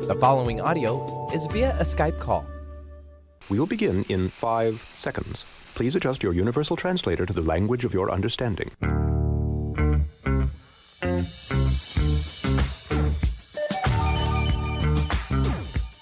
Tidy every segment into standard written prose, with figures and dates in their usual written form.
The following audio is via a Skype call. We will begin in 5 seconds. Please adjust your universal translator to the language of your understanding.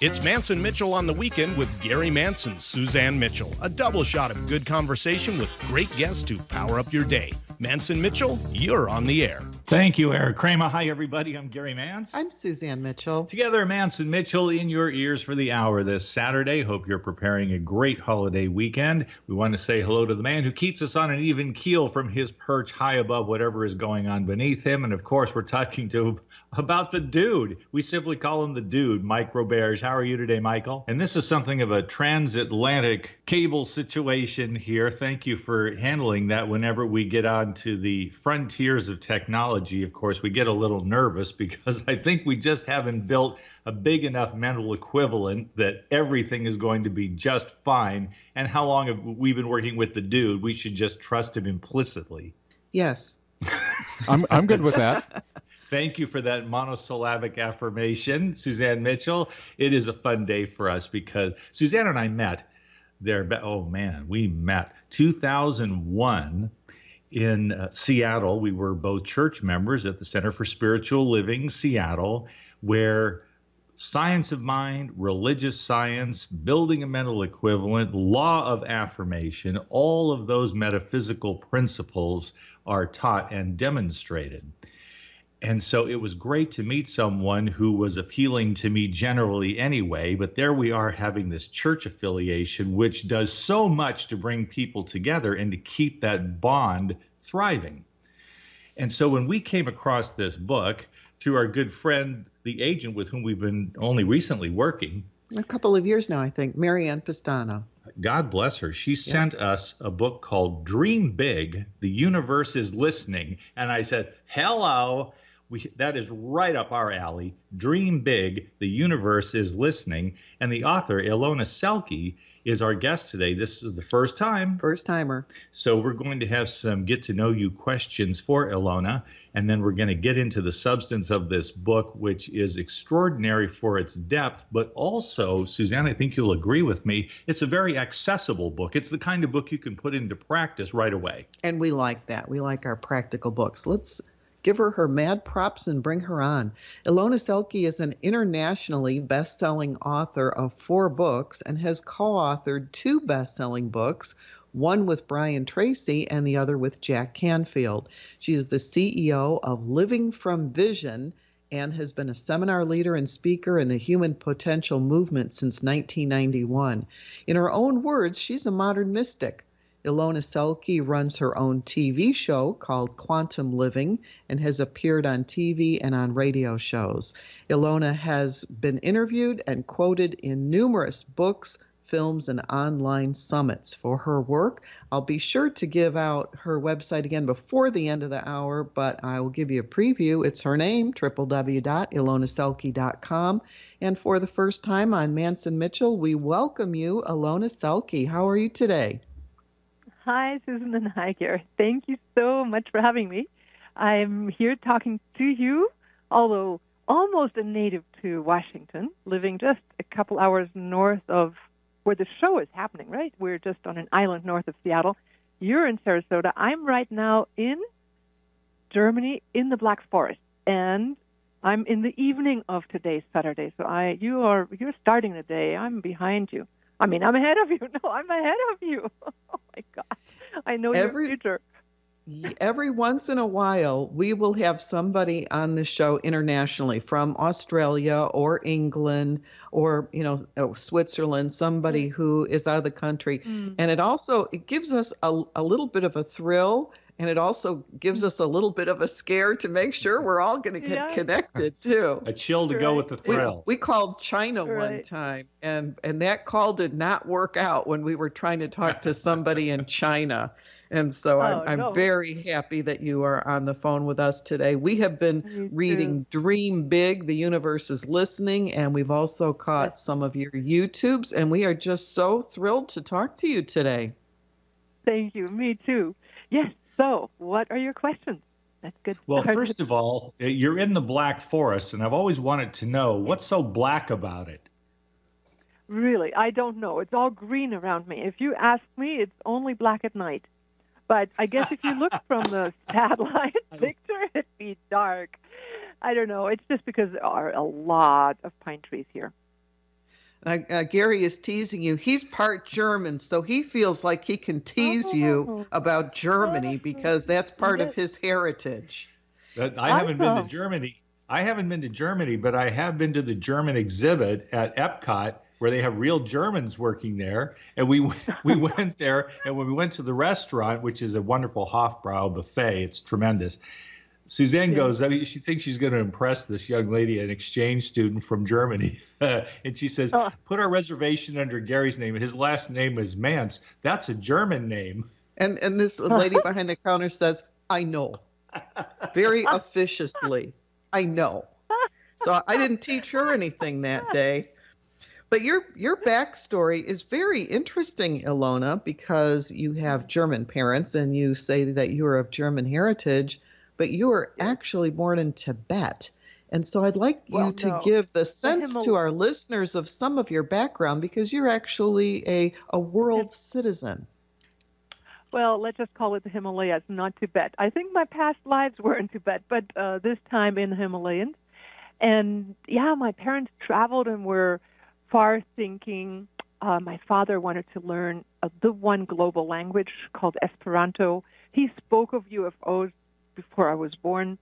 It's Mantz and Mitchell on the weekend with Gary Mantz and Suzanne Mitchell. A double shot of good conversation with great guests to power up your day. Mantz and Mitchell, you're on the air. Thank you, Eric Kramer. Hi, everybody. I'm Gary Mantz. I'm Suzanne Mitchell. Together, Mantz and Mitchell in your ears for the hour this Saturday. Hope you're preparing a great holiday weekend. We want to say hello to the man who keeps us on an even keel from his perch high above whatever is going on beneath him. And, of course, we're talking about the dude. We simply call him the dude, Mike Roberge. How are you today, Michael? And this is something of a transatlantic cable situation here. Thank you for handling that. Whenever we get on to the frontiers of technology, of course, we get a little nervous because I think we just haven't built a big enough mental equivalent that everything is going to be just fine. And how long have we been working with the dude? We should just trust him implicitly. Yes. I'm good with that. Thank you for that monosyllabic affirmation, Suzanne Mitchell. It is a fun day for us because Suzanne and I met there. Oh, man, we met 2001 in Seattle. We were both church members at the Center for Spiritual Living, Seattle, where science of mind, religious science, building a mental equivalent, law of affirmation, all of those metaphysical principles are taught and demonstrated. And so it was great to meet someone who was appealing to me generally anyway, but there we are having this church affiliation, which does so much to bring people together and to keep that bond thriving. And so when we came across this book through our good friend, the agent with whom we've been only recently working. A couple of years now, I think, Marianne Pistano. God bless her. She sent us a book called Dream Big, The Universe is Listening. And I said, hello. That is right up our alley. Dream Big, The Universe is Listening. And the author, Ilona Selke, is our guest today. This is the first time. First timer. So we're going to have some get-to-know-you questions for Ilona, and then we're going to get into the substance of this book, which is extraordinary for its depth, but also, Suzanne, I think you'll agree with me, it's a very accessible book. It's the kind of book you can put into practice right away. And we like that. We like our practical books. Let's give her mad props and bring her on. Ilona Selke is an internationally best-selling author of 4 books and has co-authored 2 best-selling books, one with Brian Tracy and the other with Jack Canfield. She is the CEO of Living from Vision and has been a seminar leader and speaker in the human potential movement since 1991. In her own words, she's a modern mystic. Ilona Selke runs her own TV show called Quantum Living and has appeared on TV and on radio shows. Ilona has been interviewed and quoted in numerous books, films, and online summits for her work. I'll be sure to give out her website again before the end of the hour, but I will give you a preview. It's her name, www.ilonaselke.com. And for the first time on Mantz and Mitchell, we welcome you, Ilona Selke. How are you today? Hi, Susan, and hi, Gary. Thank you so much for having me. I'm here talking to you, although almost a native to Washington, living just a couple hours north of where the show is happening, right? We're just on an island north of Seattle. You're in Sarasota. I'm right now in Germany in the Black Forest, and I'm in the evening of today's Saturday. So you're starting the day. I'm behind you. I mean, I'm ahead of you. No, I'm ahead of you. Oh, my God. I know your future. Every once in a while, we will have somebody on the show internationally from Australia or England or, Switzerland, somebody who is out of the country. And it gives us a little bit of a thrill. And it also gives us a little bit of a scare to make sure we're all going to get connected, too. A chill to go with the thrill. We called China one time, and that call did not work out when we were trying to talk to somebody in China. And so I'm very happy that you are on the phone with us today. We have been reading Dream Big, The Universe is Listening, and we've also caught some of your YouTubes, and we are just so thrilled to talk to you today. Thank you. Me too. Yes. So, what are your questions? That's good. Well, start. first of all, you're in the Black Forest, and I've always wanted to know what's so black about it. Really, I don't know. It's all green around me. If you ask me, it's only black at night. But I guess if you look from the satellite picture, it'd be dark. I don't know. It's just because there are a lot of pine trees here. Gary is teasing you. He's part German, so he feels like he can tease you about Germany because that's part of his heritage. But I haven't been to Germany. I haven't been to Germany, but I have been to the German exhibit at Epcot, where they have real Germans working there. And we went there, and when we went to the restaurant, which is a wonderful Hofbrau buffet, it's tremendous. Suzanne goes, I mean, she thinks she's going to impress this young lady, an exchange student from Germany. And she says, put our reservation under Gary's name. His last name is Mantz. That's a German name. And this lady behind the counter says, I know. Very officiously, I know. So I didn't teach her anything that day. But your backstory is very interesting, Ilona, because you have German parents and you say that you are of German heritage, but you were actually born in Tibet. And so I'd like you to give the sense to our listeners of some of your background, because you're actually a world citizen. Well, let's just call it the Himalayas, not Tibet. I think my past lives were in Tibet, but this time in the Himalayas. And yeah, my parents traveled and were far-thinking. My father wanted to learn the one global language called Esperanto. He spoke of UFOs before I was born.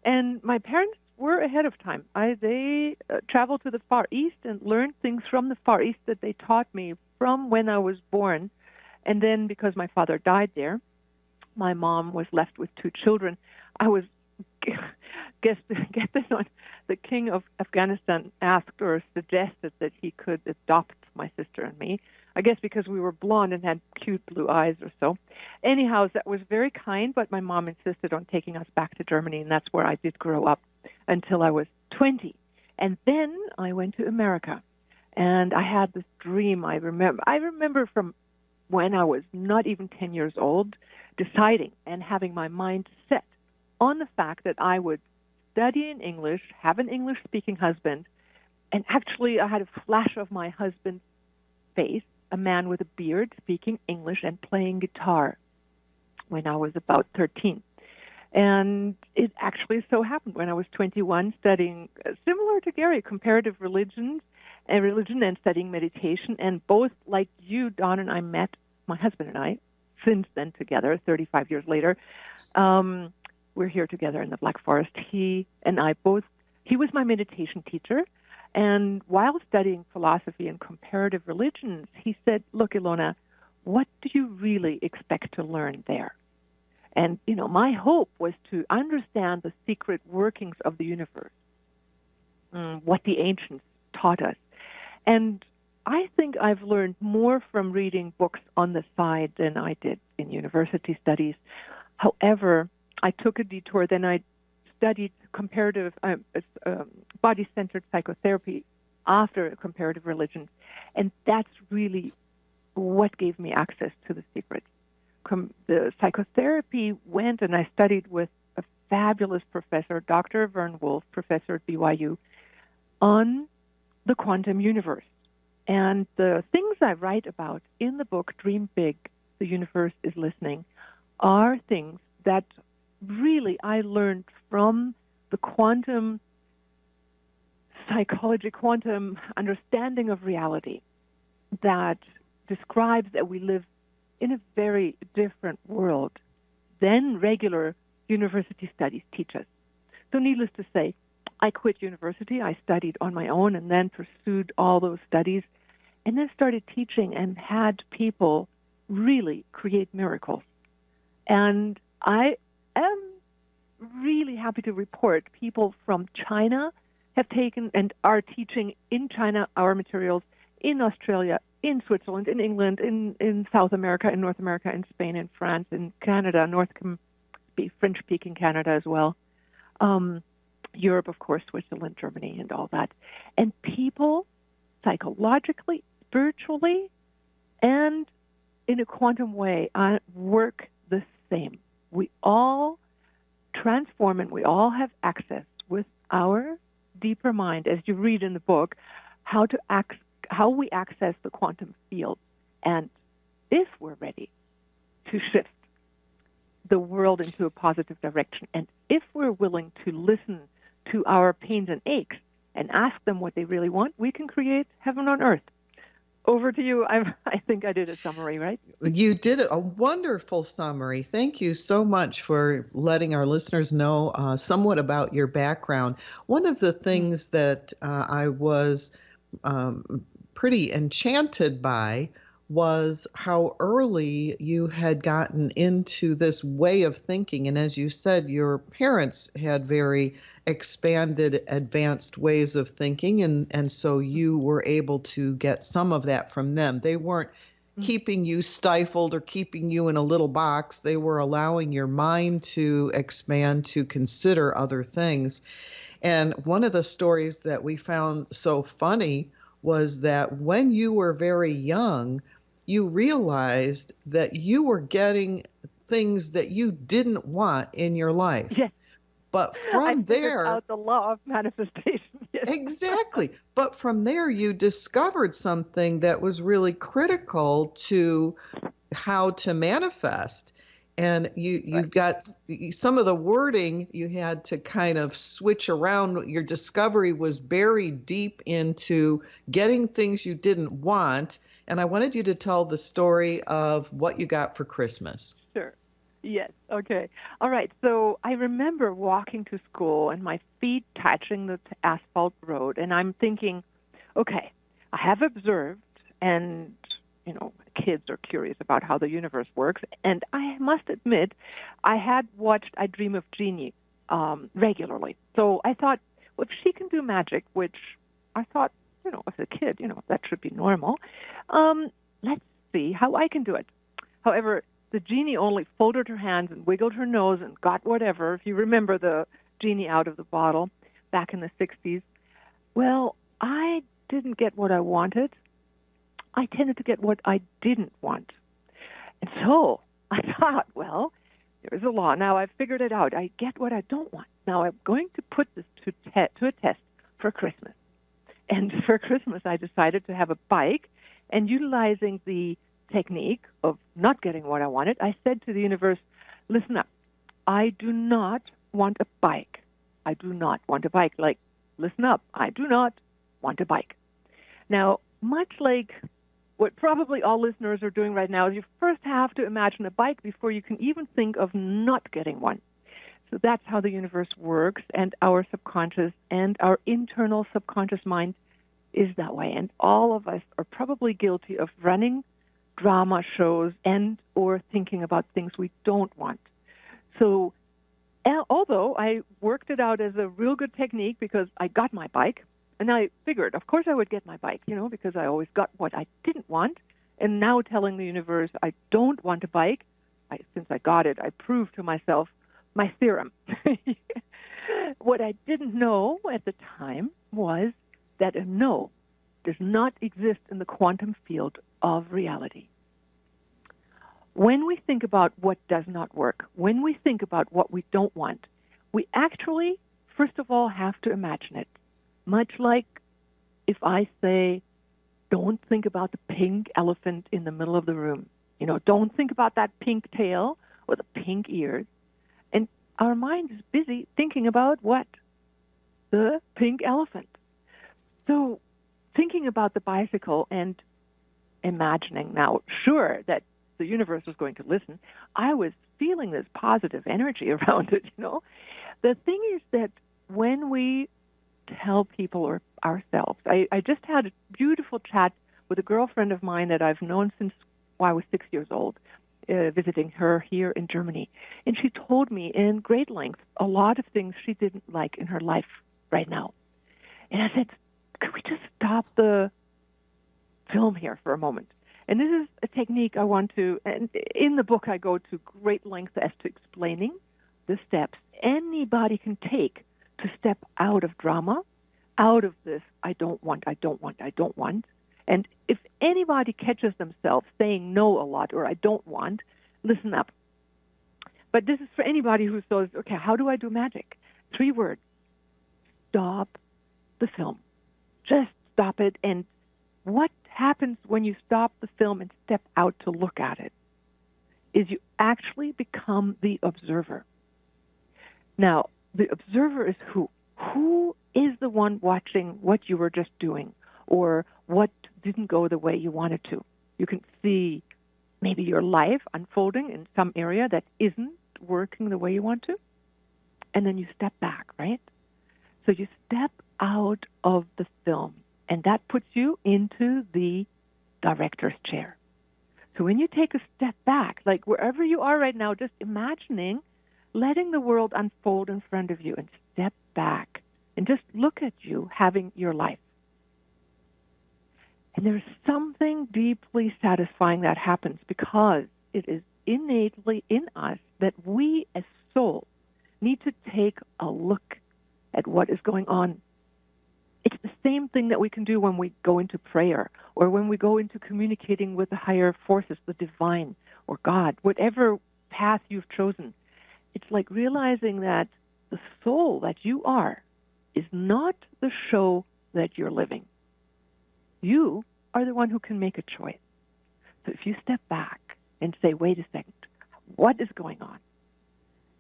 And my parents were ahead of time. They traveled to the Far East and learned things from the Far East that they taught me from when I was born. And then because my father died there, my mom was left with 2 children. I was, get this on, the king of Afghanistan asked or suggested that he could adopt my sister and me. I guess because we were blonde and had cute blue eyes or so. Anyhow, that was very kind, but my mom insisted on taking us back to Germany, and that's where I did grow up until I was 20. And then I went to America, and I had this dream. I remember from when I was not even 10 years old, deciding and having my mind set on the fact that I would study in English, have an English-speaking husband, and actually I had a flash of my husband's face, a man with a beard speaking English and playing guitar when I was about 13. And it actually so happened when I was 21, studying, similar to Gary, comparative religion and studying meditation. And both, like you, Don, and I met, my husband and I, since then together, 35 years later. We're here together in the Black Forest. He was my meditation teacher. And while studying philosophy and comparative religions, he said, look, Ilona, what do you really expect to learn there? And, my hope was to understand the secret workings of the universe, what the ancients taught us. And I think I've learned more from reading books on the side than I did in university studies. However, I took a detour. Then I studied comparative body-centered psychotherapy after comparative religions, and that's really what gave me access to the secrets. The psychotherapy went, and I studied with a fabulous professor, Dr. Vern Wolf, professor at BYU, on the quantum universe. And the things I write about in the book, Dream Big, The Universe is Listening, are things that really I learned from the quantum psychology, quantum understanding of reality that describes that we live in a very different world than regular university studies teach us. So needless to say, I quit university. I studied on my own and then pursued all those studies and then started teaching and had people really create miracles. And I am really happy to report people from China have taken and are teaching in China our materials, in Australia, in Switzerland, in England, in South America, in North America, in Spain, in France, in Canada, French-speaking Canada as well, Europe, of course, Switzerland, Germany, and all that. And people, psychologically, spiritually, and in a quantum way, work the same. We all transform, and we all have access with our deeper mind, as you read in the book, how we access the quantum field. And if we're ready to shift the world into a positive direction, and if we're willing to listen to our pains and aches and ask them what they really want, we can create heaven on earth. Over to you. I think I did a summary, right? You did a wonderful summary. Thank you so much for letting our listeners know somewhat about your background. One of the things that I was pretty enchanted by was how early you had gotten into this way of thinking. And as you said, your parents had very expanded, advanced ways of thinking, and so you were able to get some of that from them. They weren't keeping you stifled or keeping you in a little box. They were allowing your mind to expand, to consider other things. And one of the stories that we found so funny was that when you were very young, you realized that you were getting things that you didn't want in your life. Yes. But from there, out the law of manifestation. Yes. Exactly. But from there, you discovered something that was really critical to how to manifest. And you got some of the wording you had to kind of switch around. Your discovery was buried deep into getting things you didn't want. And I wanted you to tell the story of what you got for Christmas. Sure. Yes. Okay. All right. So I remember walking to school and my feet touching the asphalt road. And I'm thinking, okay, I have observed, and, kids are curious about how the universe works. And I must admit, I had watched I Dream of Jeannie regularly. So I thought, well, if she can do magic, which I thought, as a kid, that should be normal, let's see how I can do it. However, the genie only folded her hands and wiggled her nose and got whatever, if you remember the genie out of the bottle back in the 60s. Well, I didn't get what I wanted. I tended to get what I didn't want. And so I thought, well, there's a law. Now I've figured it out. I get what I don't want. Now I'm going to put this to a test for Christmas. And for Christmas, I decided to have a bike, and utilizing the technique of not getting what I wanted, I said to the universe, listen up, I do not want a bike. I do not want a bike. Like, listen up, I do not want a bike. Now, much like what probably all listeners are doing right now, is you first have to imagine a bike before you can even think of not getting one. So that's how the universe works, and our subconscious and our internal subconscious mind is that way. And all of us are probably guilty of running drama shows and or thinking about things we don't want. So although I worked it out as a real good technique because I got my bike, and I figured, of course I would get my bike, because I always got what I didn't want. And now telling the universe I don't want a bike, since I got it, I proved to myself my theorem. What I didn't know at the time was that a no does not exist in the quantum field of reality. When we think about what does not work, when we think about what we don't want, we actually, first of all, have to imagine it. Much like if I say, don't think about the pink elephant in the middle of the room. Don't think about that pink tail or the pink ears. And our mind is busy thinking about what? The pink elephant. So thinking about the bicycle and imagining now, sure, that the universe was going to listen, I was feeling this positive energy around it, The thing is that when we tell people or ourselves, I just had a beautiful chat with a girlfriend of mine that I've known since I was 6 years old, visiting her here in Germany. And she told me in great length a lot of things she didn't like in her life right now. And I said, could we just stop the film here for a moment? And this is a technique I want to, and in the book I go to great length as to explaining the steps anybody can take to step out of drama, out of this I don't want. And if anybody catches themselves saying no a lot or I don't want, listen up. But this is for anybody who says, okay, how do I do magic? 3 words. Stop the film. Just stop it. And what happens when you stop the film and step out to look at it is you actually become the observer. Now, the observer is who? Who is the one watching what you were just doing or what didn't go the way you wanted to? You can see maybe your life unfolding in some area that isn't working the way you want to, and then you step back, right? So you step out of the film, and that puts you into the director's chair. So when you take a step back, like wherever you are right now, just imagining letting the world unfold in front of you and step back and just look at you having your life. And there's something deeply satisfying that happens because it is innately in us that we as soul need to take a look at what is going on. It's the same thing that we can do when we go into prayer or when we go into communicating with the higher forces, the divine or God, whatever path you've chosen. It's like realizing that the soul that you are is not the show that you're living. You are the one who can make a choice. So if you step back and say, wait a second, what is going on?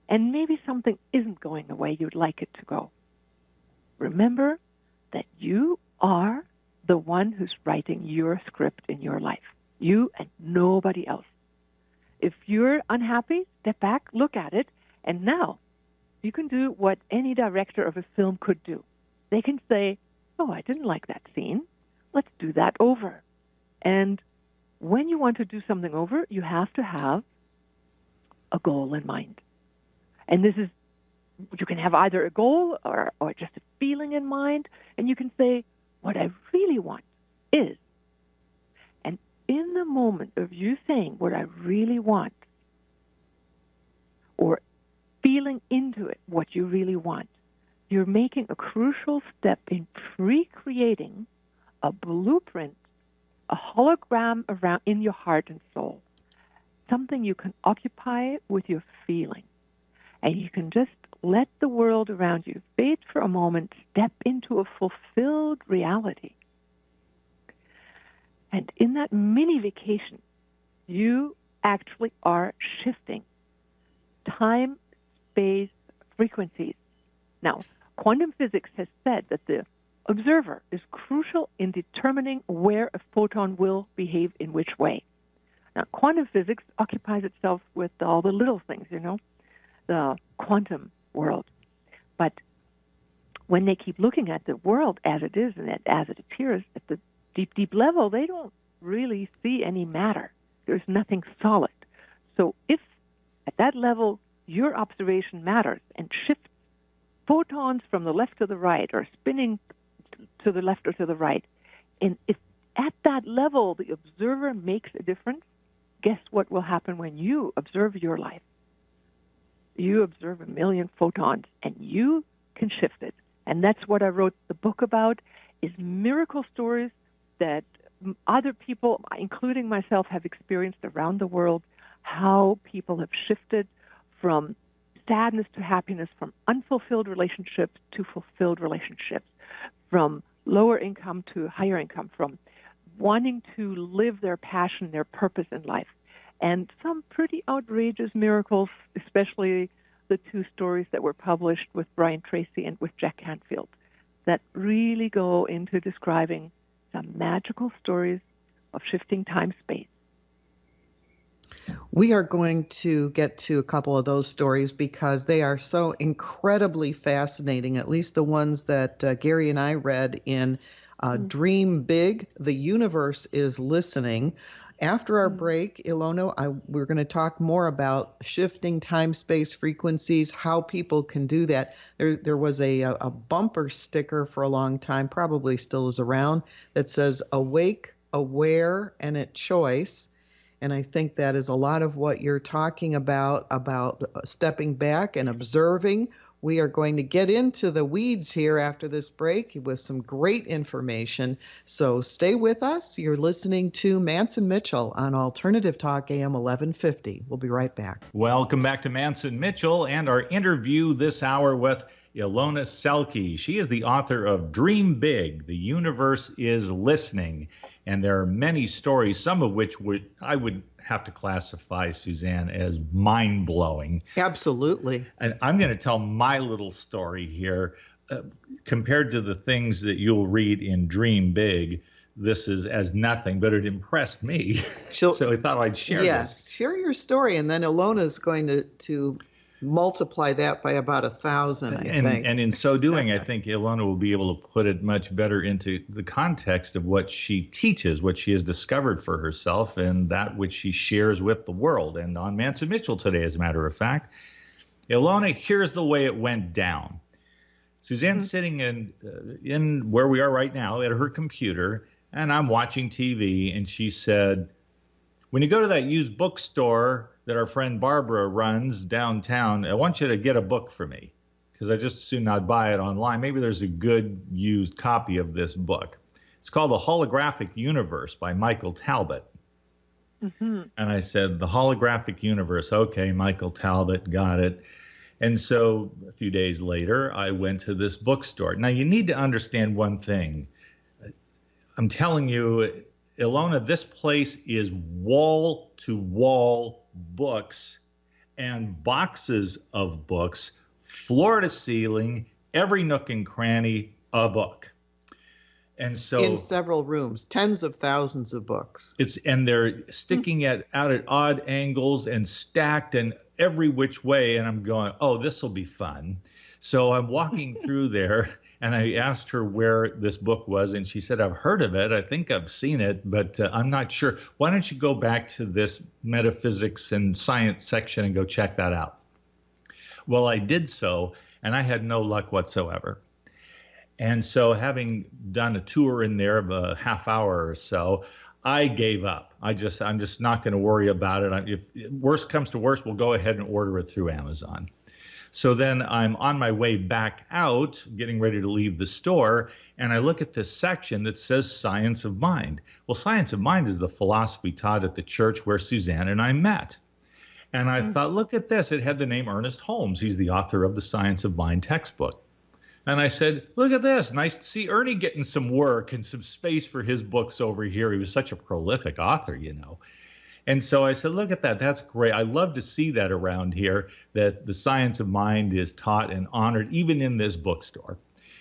And maybe something isn't going the way you'd like it to go. Remember that you are the one who's writing your script in your life. You and nobody else. If you're unhappy, step back, look at it, and now you can do what any director of a film could do. They can say, oh, I didn't like that scene. Let's do that over. And when you want to do something over, you have to have a goal in mind. And this is, you can have either a goal or just a feeling in mind, and you can say, what I really want is. And in the moment of you saying what I really want, or feeling into it what you really want, you're making a crucial step in pre-creating a blueprint, a hologram around in your heart and soul, something you can occupy with your feeling. And you can just let the world around you fade for a moment, step into a fulfilled reality. And in that mini vacation, you actually are shifting time, space, frequencies. Now, quantum physics has said that the observer is crucial in determining where a photon will behave in which way. Now, quantum physics occupies itself with all the little things, the quantum world. But when they keep looking at the world as it is and as it appears at the deep, deep level, they don't really see any matter. There's nothing solid. So if at that level your observation matters and shifts photons from the left to the right or spinning to the left or to the right, and if at that level the observer makes a difference, guess what will happen when you observe your life? You observe 1 million photons, and you can shift it. And that's what I wrote the book about, is miracle stories that other people, including myself, have experienced around the world, how people have shifted from sadness to happiness, from unfulfilled relationships to fulfilled relationships, from lower income to higher income, from wanting to live their passion, their purpose in life. And some pretty outrageous miracles, especially the 2 stories that were published with Brian Tracy and with Jack Canfield, that really go into describing some magical stories of shifting time-space. We are going to get to a couple of those stories because they are so incredibly fascinating, at least the ones that Gary and I read in Dream Big, The Universe is Listening. After our break, Ilona, we're going to talk more about shifting time-space frequencies, how people can do that. There was a bumper sticker for a long time, probably still is around, that says, awake, aware, and at choice. And I think that is a lot of what you're talking about stepping back and observing We are going to get into the weeds here after this break with some great information. So stay with us. You're listening to Mantz and Mitchell on Alternative Talk AM 1150. We'll be right back. Welcome back to Mantz and Mitchell and our interview this hour with Ilona Selke. She is the author of Dream Big, The Universe is Listening. And there are many stories, some of which I would have to classify, Suzanne, as mind-blowing. Absolutely. And I'm going to tell my little story here. Compared to the things that you'll read in Dream Big, this is as nothing, but it impressed me. So I thought I'd share this. Share your story, and then Ilona's going to multiply that by about 1,000, I think. And in so doing, I think Ilona will be able to put it much better into the context of what she teaches, what she has discovered for herself, and that which she shares with the world. And on Mantz and Mitchell today, as a matter of fact, Ilona, here's the way it went down. Suzanne's sitting in where we are right now at her computer, and I'm watching TV, and she said, when you go to that used bookstore that our friend Barbara runs downtown, I want you to get a book for me, because I just as soon not buy it online. Maybe there's a good used copy of this book. It's called The Holographic Universe by Michael Talbot. And I said, The Holographic Universe. Okay, Michael Talbot, got it. And so a few days later, I went to this bookstore. Now, you need to understand one thing. I'm telling you, Ilona, this place is wall-to-wall books and boxes of books, floor to ceiling, every nook and cranny, a book. And so in several rooms, tens of thousands of books. And they're sticking out at odd angles and stacked in every which way. And I'm going, oh, this will be fun. So I'm walking through there, and I asked her where this book was, and she said, I've heard of it. I think I've seen it, but I'm not sure. Why don't you go back to this metaphysics and science section and go check that out? Well, I did so, and I had no luck whatsoever. And so having done a tour in there of a half hour or so, I gave up. I'm just not going to worry about it. If worst comes to worst, we'll go ahead and order it through Amazon. So then I'm on my way back out, getting ready to leave the store, and I look at this section that says Science of Mind. Well, Science of Mind is the philosophy taught at the church where Suzanne and I met. And I thought, look at this. It had the name Ernest Holmes. He's the author of the Science of Mind textbook. And I said, look at this. Nice to see Ernie getting some work and some space for his books over here. He was such a prolific author, you know. And so I said, look at that. That's great. I love to see that around here, that the science of mind is taught and honored, even in this bookstore.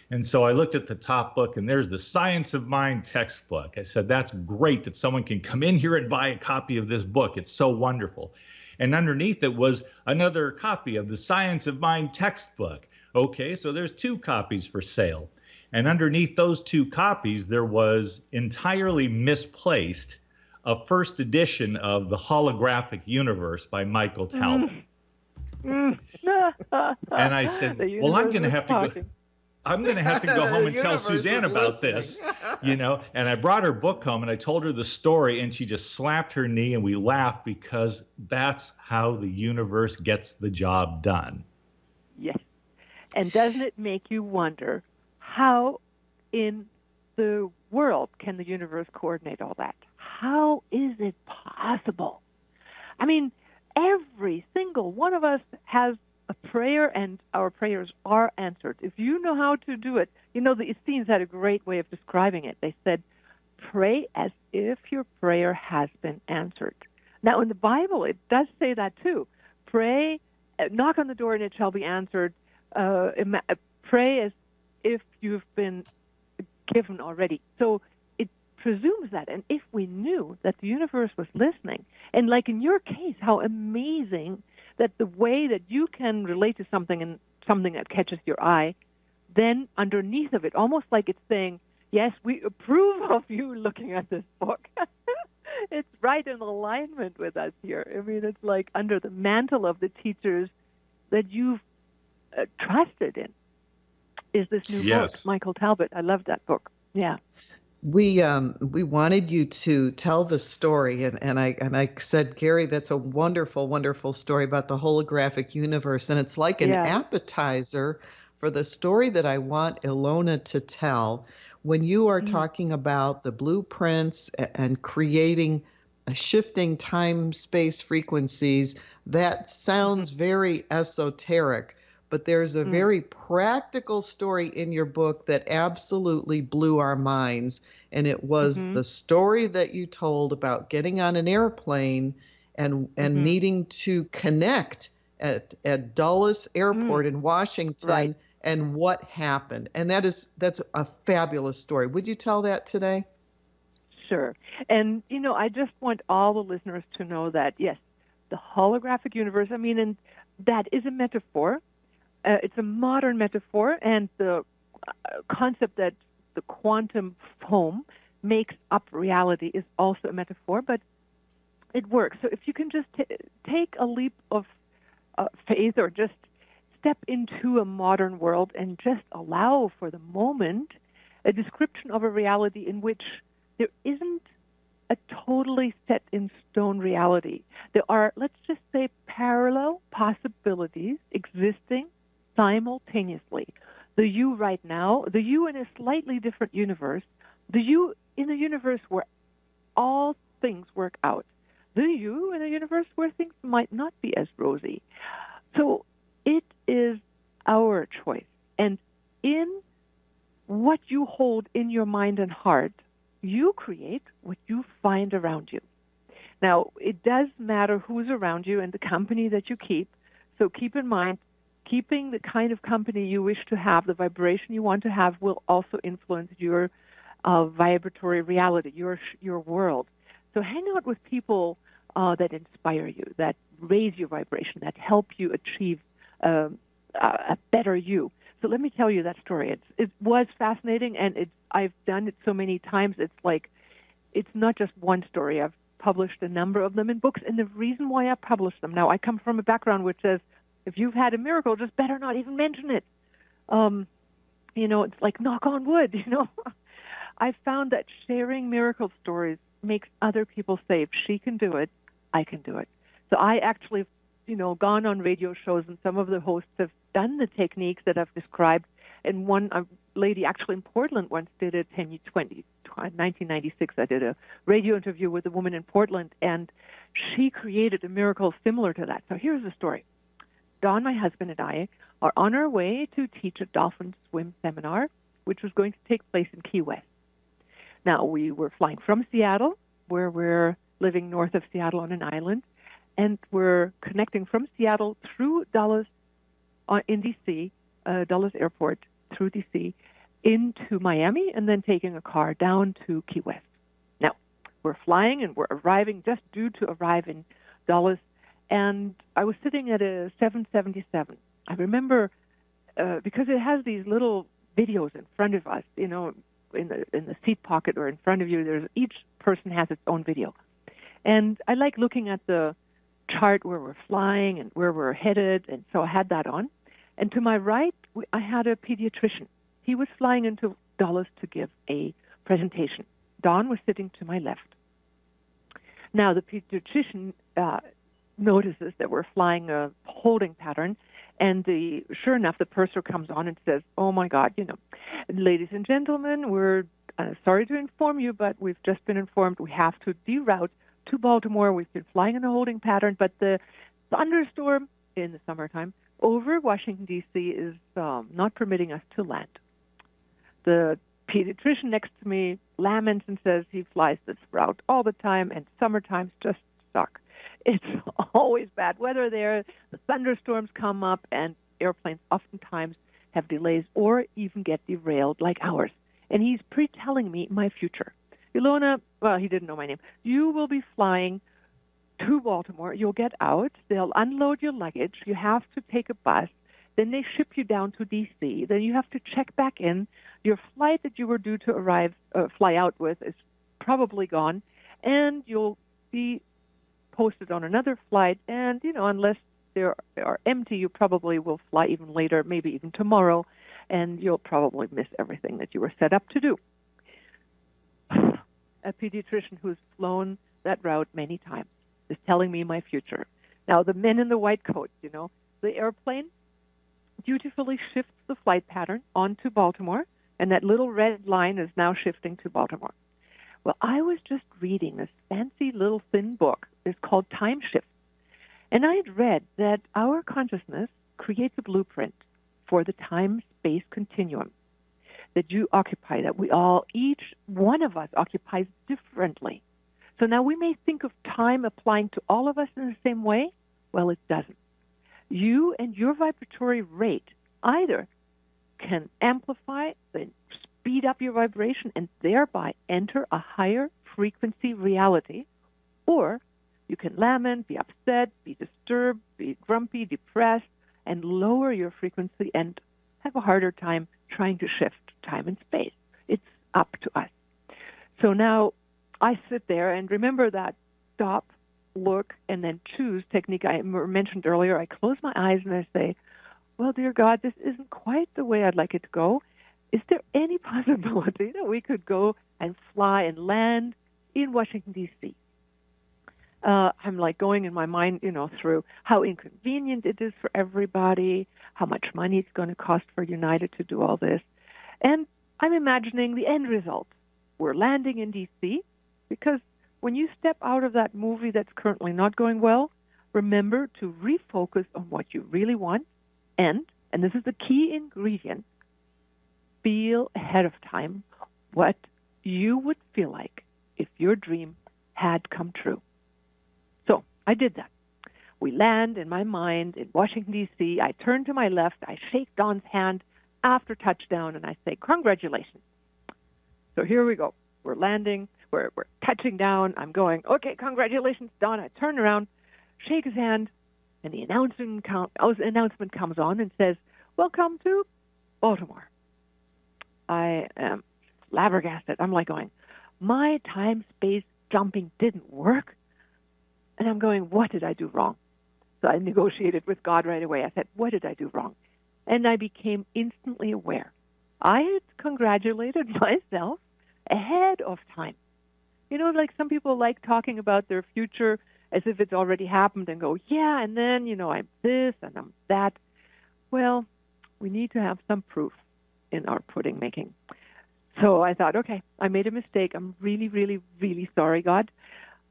And so I looked at the top book, and there's the Science of Mind textbook. I said, that's great that someone can come in here and buy a copy of this book. It's so wonderful. And underneath it was another copy of the Science of Mind textbook. Okay, so there's 2 copies for sale. And underneath those 2 copies, there was entirely misplaced a first edition of The Holographic Universe by Michael Talbot. And I said, well, I'm going to have to go home and tell Suzanne about this, you know. And I brought her book home, and I told her the story, and she just slapped her knee, and we laughed, because that's how the universe gets the job done. Yes. And doesn't it make you wonder how in the world can the universe coordinate all that? How is it possible? I mean, every single one of us has a prayer, and our prayers are answered. If you know how to do it, you know, the Essenes had a great way of describing it. They said, pray as if your prayer has been answered. Now, in the Bible, it does say that too. Pray, knock on the door and it shall be answered. Pray as if you've been given already. So it presumes that. And if we knew that the universe was listening, and like in your case, how amazing that the way that you can relate to something and something that catches your eye, then underneath of it, almost like it's saying, yes, we approve of you looking at this book. It's right in alignment with us here. I mean, it's like under the mantle of the teachers that you've trusted in is this new book, Michael Talbot. I love that book. Yeah. We wanted you to tell the story, and I said, Gary, that's a wonderful, wonderful story about the holographic universe, and it's like an appetizer for the story that I want Ilona to tell. When you are talking about the blueprints and creating shifting time, space frequencies, that sounds very esoteric. But there's a very practical story in your book that absolutely blew our minds. And it was the story that you told about getting on an airplane and needing to connect at Dulles Airport in Washington, and what happened. And that's a fabulous story. Would you tell that today? Sure. And, I just want all the listeners to know that, yes, the holographic universe, and that is a metaphor. It's a modern metaphor, and the concept that the quantum foam makes up reality is also a metaphor, but it works. So if you can just take a leap of faith, or just step into a modern world and just allow for the moment a description of a reality in which there isn't a totally set in stone reality. There are, let's just say, parallel possibilities existing simultaneously. The you right now, the you in a slightly different universe, the you in a universe where all things work out, the you in a universe where things might not be as rosy. So it is our choice. And in what you hold in your mind and heart, you create what you find around you. Now, it does matter who's around you and the company that you keep. So keep in mind, keeping the kind of company you wish to have, the vibration you want to have, will also influence your vibratory reality, your world. So hang out with people that inspire you, that raise your vibration, that help you achieve a better you. So let me tell you that story. It was fascinating, and I've done it so many times. It's not just one story. I've published a number of them in books, and the reason why I published them, now I come from a background which says, if you've had a miracle, just better not even mention it. It's like knock on wood, I found that sharing miracle stories makes other people say, if she can do it, I can do it. So I actually, gone on radio shows, and some of the hosts have done the techniques that I've described. And one lady actually in Portland once did it in 1996. I did a radio interview with a woman in Portland, and she created a miracle similar to that. So here's the story. Don, my husband, and I are on our way to teach a dolphin swim seminar, which was going to take place in Key West. Now, we were flying from Seattle, where we're living north of Seattle on an island, and we're connecting from Seattle through Dulles in D.C., Dulles Airport, through D.C., into Miami, and then taking a car down to Key West. Now, we're flying, and we're arriving, just due to arrive in Dulles, and I was sitting at a 777. I remember, because it has these little videos in front of us, in the seat pocket or in front of you, each person has its own video. And I like looking at the chart where we're flying and where we're headed, and so I had that on. And to my right, I had a pediatrician. He was flying into Dulles to give a presentation. Don was sitting to my left. Now, the pediatrician notices that we're flying a holding pattern, and sure enough, the purser comes on and says, oh, my God, ladies and gentlemen, we're sorry to inform you, but we've just been informed we have to deroute to Baltimore. We've been flying in a holding pattern, but the thunderstorm in the summertime over Washington, D.C. is not permitting us to land. The pediatrician next to me laments and says he flies this route all the time, and summertimes just suck. It's always bad weather there. The thunderstorms come up, and airplanes oftentimes have delays or even get derailed like ours. And he's pre-telling me my future. Ilona, well, he didn't know my name. You will be flying to Baltimore. You'll get out. They'll unload your luggage. You have to take a bus. Then they ship you down to D.C. Then you have to check back in. Your flight that you were due to fly out with is probably gone, and you'll be posted on another flight. And, unless they are empty, you probably will fly even later, maybe even tomorrow, and you'll probably miss everything that you were set up to do. a pediatrician who's flown that route many times, is telling me my future. Now, the men in the white coats, the airplane dutifully shifts the flight pattern onto Baltimore, and that little red line is now shifting to Baltimore. Well, I was just reading this fancy little thin book. It's called Time Shift. And I had read that our consciousness creates a blueprint for the time-space continuum that you occupy, that each one of us occupies differently. So now we may think of time applying to all of us in the same way. Well, it doesn't. You and your vibratory rate either can amplify and speed up your vibration and thereby enter a higher frequency reality, or you can lament, be upset, be disturbed, be grumpy, depressed, and lower your frequency and have a harder time trying to shift time and space. It's up to us. So now I sit there and remember that stop, look, and then choose technique I mentioned earlier. I close my eyes and I say, well, dear God, this isn't quite the way I'd like it to go. Is there any possibility that we could go and fly and land in Washington, D.C.? I'm like going in my mind, through how inconvenient it is for everybody, how much money it's going to cost for United to do all this. And I'm imagining the end result. We're landing in D.C. because when you step out of that movie that's currently not going well, remember to refocus on what you really want. And this is the key ingredient, feel ahead of time what you would feel like if your dream had come true. So I did that. We land in my mind in Washington, D.C. I turn to my left. I shake Don's hand after touchdown, and I say, congratulations. So here we go. We're landing. We're touching down. I'm going, okay, congratulations, Don. I turn around, shake his hand, and the announcement comes on and says, welcome to Baltimore. I am flabbergasted. I'm like going, my time-space jumping didn't work. And I'm going, what did I do wrong? So I negotiated with God right away. I said, what did I do wrong? And I became instantly aware. I had congratulated myself ahead of time. Like some people like talking about their future as if it's already happened and go, yeah, and then, I'm this and I'm that. Well, we need to have some proof in our pudding making. So I thought, okay, I made a mistake. I'm really, really, really sorry, God.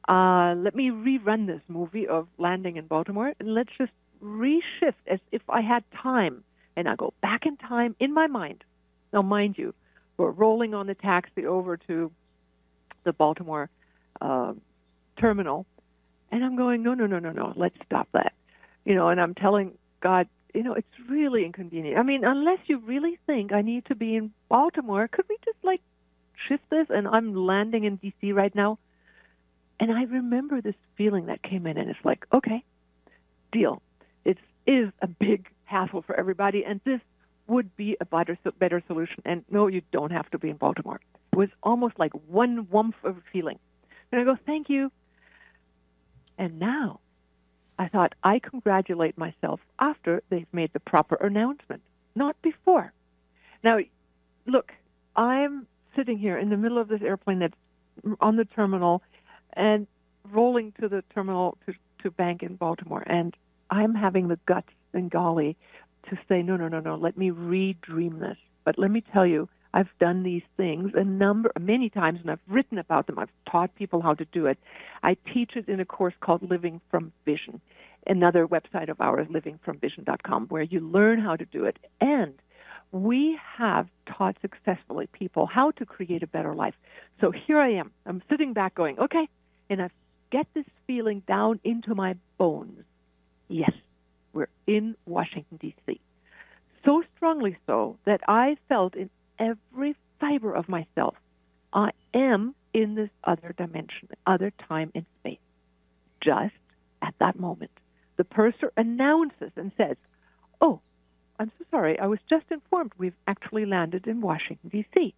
Let me rerun this movie of landing in Baltimore, and let's just reshift as if I had time. And I go back in time in my mind. Now, mind you, we're rolling on the taxi over to the Baltimore terminal, and I'm going, no, let's stop that. And I'm telling God, it's really inconvenient. I mean, unless you really think I need to be in Baltimore, could we just, shift this? And I'm landing in D.C. right now. And I remember this feeling that came in, and it's like, okay, deal. It is a big hassle for everybody, and this would be a better solution. And no, you don't have to be in Baltimore. It was almost like one woomph of a feeling. And I go, thank you. And now I thought, I congratulate myself after they've made the proper announcement, not before. Now, look, I'm sitting here in the middle of this airplane that's on the terminal and rolling to the terminal to bank in Baltimore. And I'm having the guts and golly to say, no, let me redream this. But let me tell you, I've done these things many times, and I've written about them. I've taught people how to do it. I teach it in a course called Living from Vision, another website of ours, livingfromvision.com, where you learn how to do it. And we have taught successfully people how to create a better life. So here I am. I'm sitting back going, okay, and I get this feeling down into my bones. Yes, we're in Washington, D.C. So strongly so that I felt in every fiber of myself, I am in this other dimension, other time and space. Just at that moment, the purser announces and says, oh, I'm so sorry, I was just informed we've actually landed in Washington, D.C.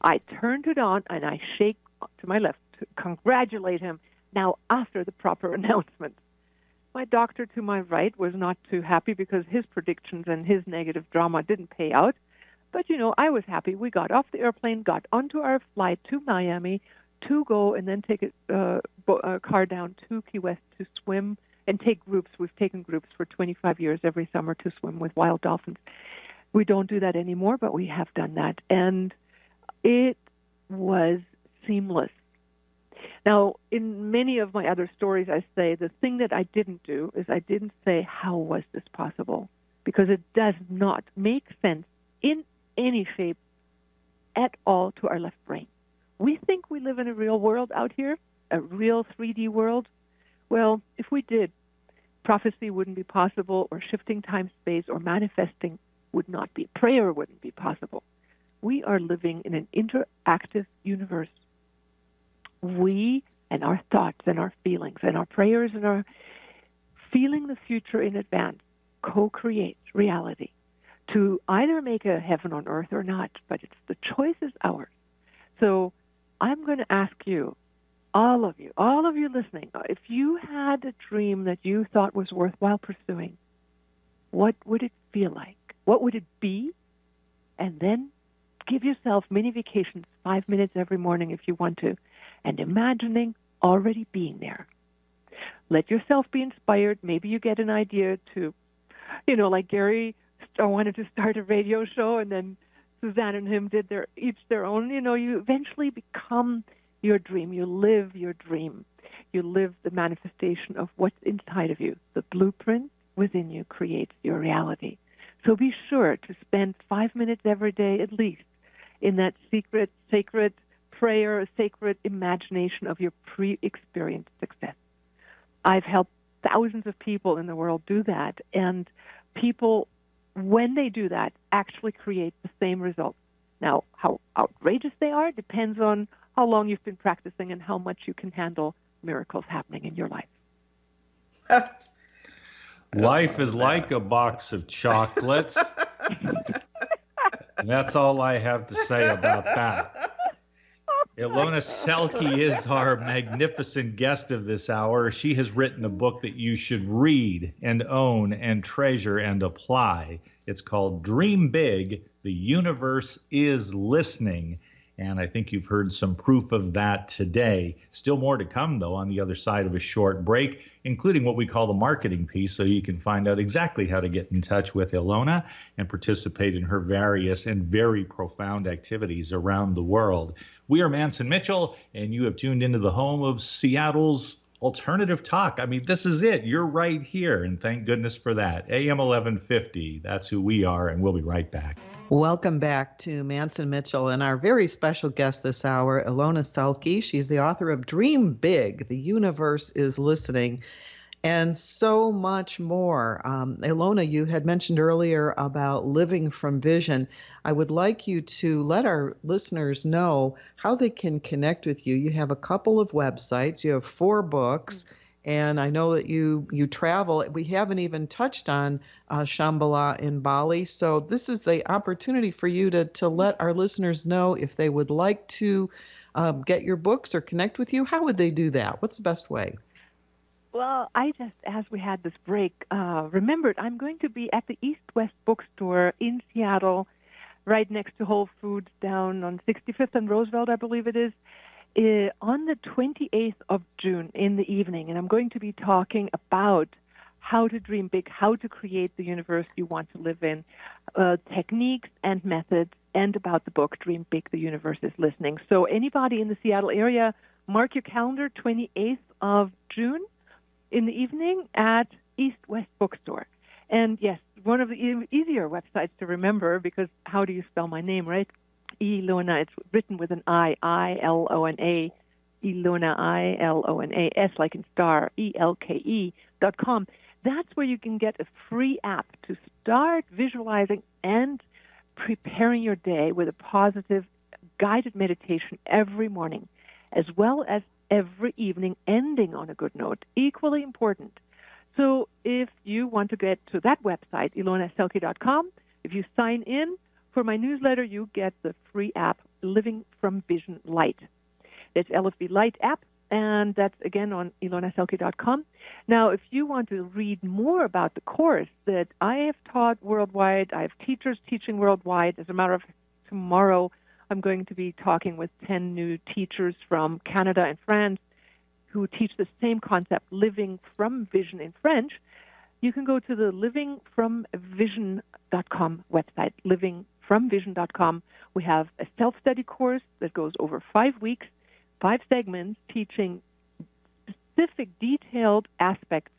I turn to Don and I shake to my left to congratulate him now after the proper announcement. My doctor to my right was not too happy because his predictions and his negative drama didn't pay out. But, I was happy. We got off the airplane, got onto our flight to Miami, to go and then take a car down to Key West to swim and take groups. We've taken groups for 25 years every summer to swim with wild dolphins. We don't do that anymore, but we have done that. And it was seamless. Now, in many of my other stories, I say the thing that I didn't do is I didn't say, how was this possible? Because it does not make sense in any shape at all to our left brain. We think we live in a real world out here, a real 3D world. Well, if we did, prophecy wouldn't be possible, or shifting time-space, or manifesting would not be. Prayer wouldn't be possible. We are living in an interactive universe. We and our thoughts and our feelings and our prayers and our feeling the future in advance co-create reality to either make a heaven on earth or not, but the choice is ours. So I'm going to ask you, all of you listening, if you had a dream that you thought was worthwhile pursuing, what would it feel like? What would it be? And then give yourself mini vacations, 5 minutes every morning if you want to, and imagining already being there. Let yourself be inspired. Maybe you get an idea to, like Gary wanted to start a radio show, and then Suzanne and him did each their own. You eventually become your dream. You live your dream. You live the manifestation of what's inside of you. The blueprint within you creates your reality. So be sure to spend 5 minutes every day at least in that secret, sacred prayer, a sacred imagination of your pre-experienced success. I've helped thousands of people in the world do that, and people, when they do that, actually create the same results. Now, how outrageous they are depends on how long you've been practicing and how much you can handle miracles happening in your life. Life is like a box of chocolates. And that's all I have to say about that. Ilona Selke is our magnificent guest of this hour. She has written a book that you should read and own and treasure and apply. It's called Dream Big, The Universe is Listening. And I think you've heard some proof of that today. Still more to come, though, on the other side of a short break, including what we call the marketing piece, so you can find out exactly how to get in touch with Ilona and participate in her various and very profound activities around the world. We are Mantz and Mitchell, and you have tuned into the home of Seattle's alternative talk. I mean, this is it. You're right here, and thank goodness for that. AM 1150, that's who we are, and we'll be right back. Welcome back to Mantz and Mitchell, and our very special guest this hour, Ilona Selke. She's the author of Dream Big, The Universe is Listening, and so much more. Ilona, you had mentioned earlier about living from vision. I would like you to let our listeners know how they can connect with you. You have a couple of websites. You have 4 books. And I know that you travel. We haven't even touched on Shambhala in Bali. So this is the opportunity for you to let our listeners know if they would like to get your books or connect with you. How would they do that? What's the best way? Well, I just, as we had this break, remembered I'm going to be at the East West Bookstore in Seattle, right next to Whole Foods down on 65th and Roosevelt, I believe it is. On the 28th of June in the evening, and I'm going to be talking about how to dream big, how to create the universe you want to live in, techniques and methods, and about the book, Dream Big, The Universe is Listening. So anybody in the Seattle area, mark your calendar, 28th of June in the evening at East West Bookstore. And yes, one of the easier websites to remember, because how do you spell my name, right? Ilona, it's written with an I, I-L-O-N-A, Ilona, I-L-O-N-A, S like in star, ELKE.com. That's where you can get a free app to start visualizing and preparing your day with a positive guided meditation every morning, as well as every evening ending on a good note, equally important. So if you want to get to that website, ilonaselke.com, if you sign in for my newsletter, you get the free app, Living from Vision Light. It's LFV Light app, and that's, again, on ilonaselke.com. Now, if you want to read more about the course that I have taught worldwide, I have teachers teaching worldwide. As a matter of fact, tomorrow, I'm going to be talking with 10 new teachers from Canada and France who teach the same concept, living from vision in French. You can go to the livingfromvision.com website, livingfromvision.com. We have a self-study course that goes over 5 weeks, 5 segments, teaching specific, detailed aspects,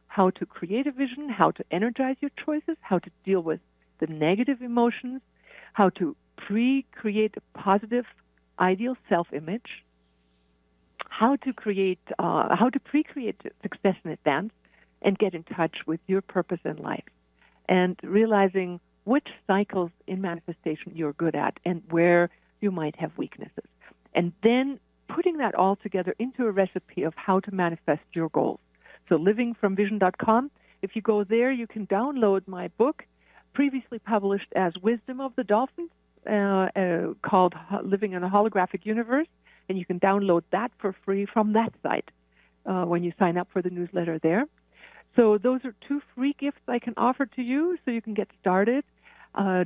how to create a vision, how to energize your choices, how to deal with the negative emotions, how to pre-create a positive, ideal self-image, how to pre-create success in advance, and get in touch with your purpose in life, and realizing which cycles in manifestation you're good at and where you might have weaknesses, and then putting that all together into a recipe of how to manifest your goals. So livingfromvision.com. If you go there, you can download my book, previously published as Wisdom of the Dolphins, called Living in a Holographic Universe, and you can download that for free from that site when you sign up for the newsletter there. So those are 2 free gifts I can offer to you so you can get started,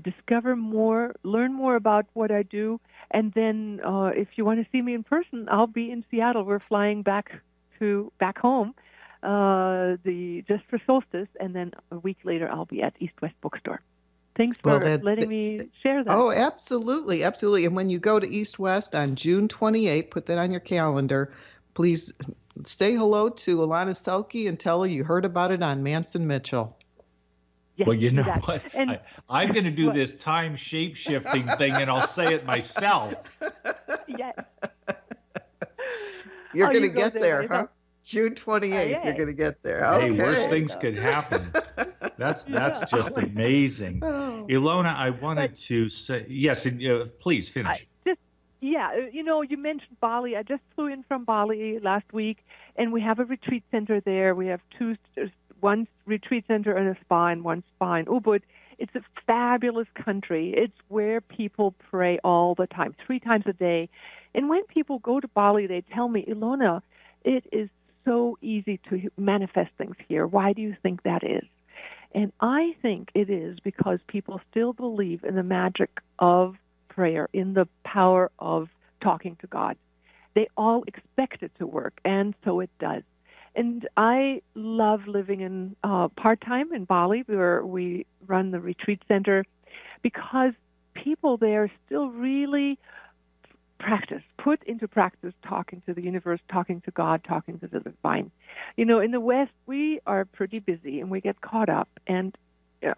discover more, learn more about what I do, and then if you want to see me in person, I'll be in Seattle. We're flying back home just for solstice, and then a week later I'll be at East West Bookstore. Thanks for letting me share that. Oh, absolutely, absolutely. And when you go to East West on June 28th, put that on your calendar. Please say hello to Ilona Selke and tell her you heard about it on Mantz and Mitchell. Yes, well, you know exactly. what? And, I'm going to do this time shape-shifting thing, and I'll say it myself. Yes. You're going to get there, huh? June 28th, you're going to get there. Hey, Okay. worse things could happen. That's just amazing. Oh. Ilona, I wanted to say, yes, and, please finish. You mentioned Bali. I just flew in from Bali last week, and we have a retreat center there. We have one retreat center and a spa, and one spa in Ubud. It's a fabulous country. It's where people pray all the time, 3 times a day. And when people go to Bali, they tell me, Ilona, it is so easy to manifest things here. Why do you think that is? And I think it is because people still believe in the magic of prayer, in the power of talking to God. They all expect it to work, and so it does. And I love living in part-time in Bali, where we run the retreat center, because people there still really put into practice talking to the universe, talking to God, talking to the divine. In the West, we are pretty busy and we get caught up, and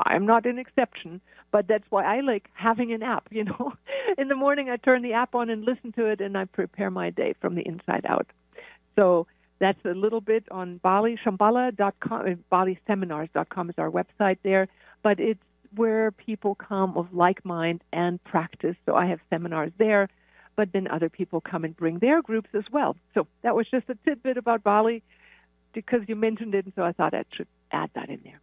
I'm not an exception, but that's why I like having an app, In the morning, I turn the app on and listen to it, and I prepare my day from the inside out. So that's a little bit on Bali. Shambhala.com, BaliSeminars.com is our website there, but it's where people come of like mind and practice. So I have seminars there, but then other people come and bring their groups as well. So that was just a tidbit about Bali because you mentioned it, and so I thought I should add that in there.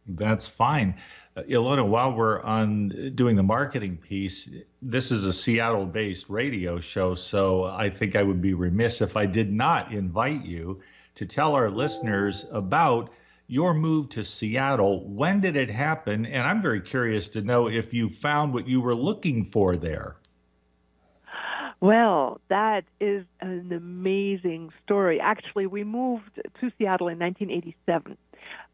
That's fine. Ilona, while we're on doing the marketing piece, this is a Seattle-based radio show, so I think I would be remiss if I did not invite you to tell our listeners about your move to Seattle. When did it happen? And I'm very curious to know if you found what you were looking for there. Well, that is an amazing story. Actually, we moved to Seattle in 1987.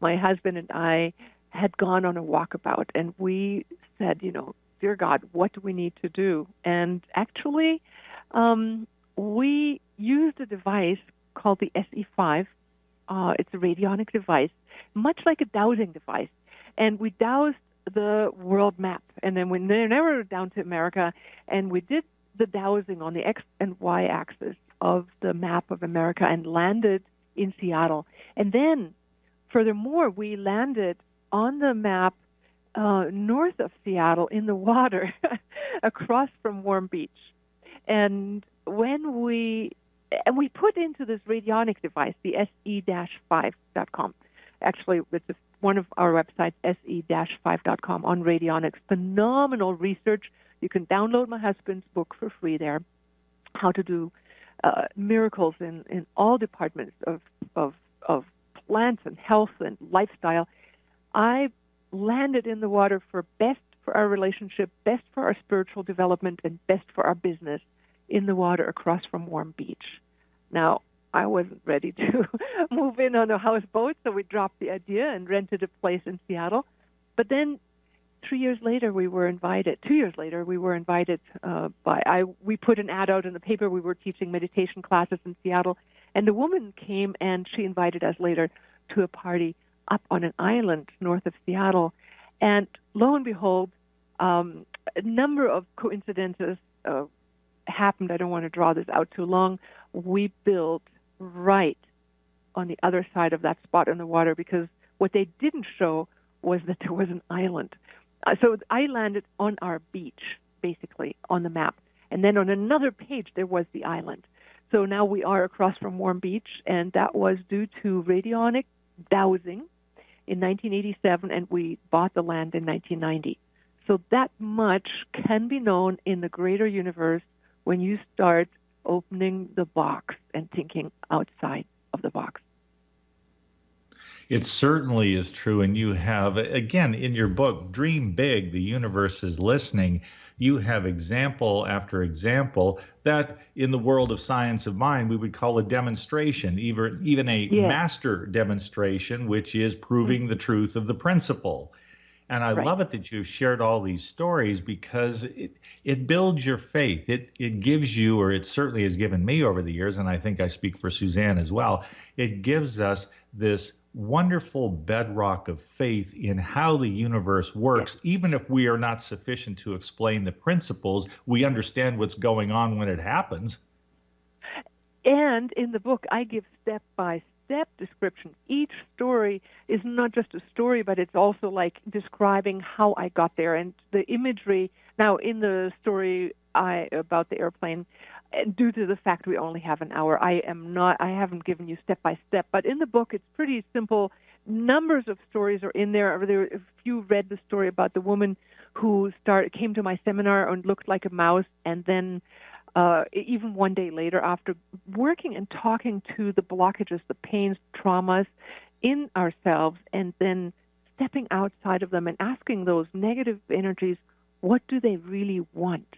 My husband and I had gone on a walkabout, and we said, dear God, what do we need to do? And actually, we used a device called the SE5. It's a radionic device, much like a dowsing device. And we dowsed the world map. And then we narrowed it down to America, and we did the dowsing on the X and Y axis of the map of America and landed in Seattle. And then, furthermore, we landed on the map north of Seattle in the water across from Warm Beach. And when we put into this radionic device, the SE-5.com. Actually, it's one of our websites, SE-5.com, on radionics. Phenomenal research. You can download my husband's book for free there, how to do miracles in all departments of plants and health and lifestyle. I landed in the water for best for our relationship, best for our spiritual development, and best for our business in the water across from Warm Beach. Now, I wasn't ready to move in on a houseboat, so we dropped the idea and rented a place in Seattle. But then 2 years later, we were invited we put an ad out in the paper. We were teaching meditation classes in Seattle, and a woman came and she invited us later to a party up on an island north of Seattle. And lo and behold, a number of coincidences happened. I don't want to draw this out too long. We built right on the other side of that spot in the water, because what they didn't show was that there was an island. So I landed on our beach, basically, on the map. And then on another page, there was the island. So now we are across from Warm Beach, and that was due to radionic dowsing in 1987, and we bought the land in 1990. So that much can be known in the greater universe when you start opening the box and thinking outside of the box. It certainly is true. And you have, again, in your book, Dream Big, The Universe is Listening, you have example after example that in the world of science of mind, we would call a demonstration, even a master demonstration, which is proving the truth of the principle. And I love it that you've shared all these stories, because it builds your faith. It gives you, or it certainly has given me over the years, and I think I speak for Suzanne as well, it gives us this wonderful bedrock of faith in how the universe works. Even if we are not sufficient to explain the principles, we understand what's going on when it happens. And in the book, I give step-by-step descriptions. Each story is not just a story, but it's also like describing how I got there and the imagery. Now, in the story about the airplane, due to the fact we only have an hour, I haven't given you step-by-step. But in the book, it's pretty simple. Numbers of stories are in there. If you read the story about the woman who came to my seminar and looked like a mouse, and then even one day later, after working and talking to the blockages, the pains, traumas in ourselves, and then stepping outside of them and asking those negative energies, what do they really want?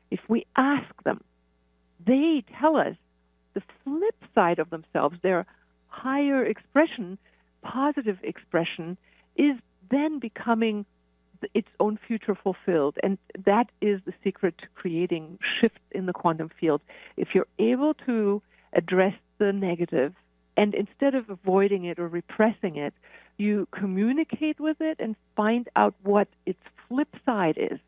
If we ask them, they tell us the flip side of themselves, their higher expression, positive expression, is then becoming its own future fulfilled. And that is the secret to creating shifts in the quantum field. If you're able to address the negative, and instead of avoiding it or repressing it, you communicate with it and find out what its flip side is.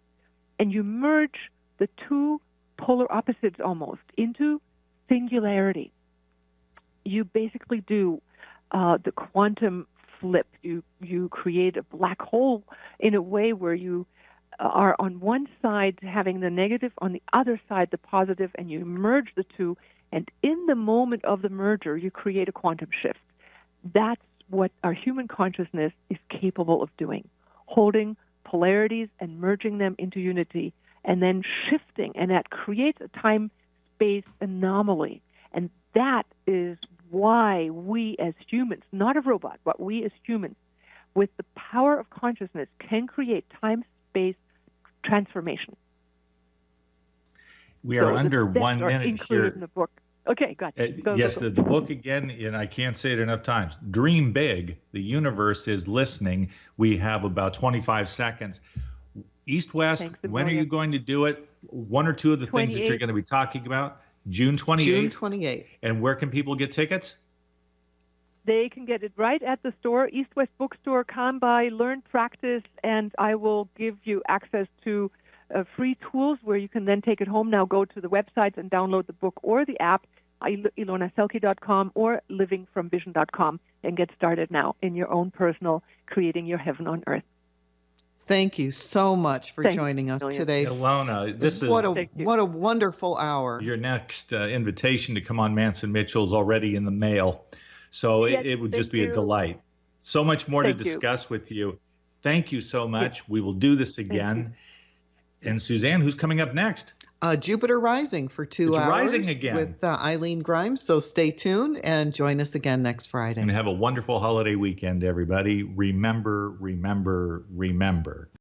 And you merge the two polar opposites almost into singularity. You basically do the quantum flip. You create a black hole in a way where you are on one side having the negative, on the other side the positive, and you merge the two. And in the moment of the merger, you create a quantum shift. That's what our human consciousness is capable of doing, holding polarities and merging them into unity, and then shifting, and that creates a time-space anomaly. And that is why we as humans, not a robot, but we as humans, with the power of consciousness, can create time-space transformation. We are under 1 minute here. In the book. Okay, go ahead. Yes, the book again, and I can't say it enough times. Dream Big, The Universe is Listening. We have about 25 seconds. East, West, when are you going to do it? One or two of the things that you're going to be talking about? June 28th? June 28th. And where can people get tickets? They can get it right at the store, East West Bookstore. Come by, learn, practice, and I will give you access to free tools where you can then take it home. Now go to the websites and download the book or the app, ilonaselke.com or livingfromvision.com, and get started now in your own personal creating your heaven on earth. Thank you so much for joining us today. Ilona, this is what a wonderful hour. Your next invitation to come on Mantz and Mitchell is already in the mail. So yes, it would just be a delight. So much more to discuss with you. Thank you so much. Yes. We will do this again. And Suzanne, who's coming up next? Jupiter Rising for 2 hours rising again with Eileen Grimes. So stay tuned and join us again next Friday. And have a wonderful holiday weekend, everybody. Remember, remember, remember.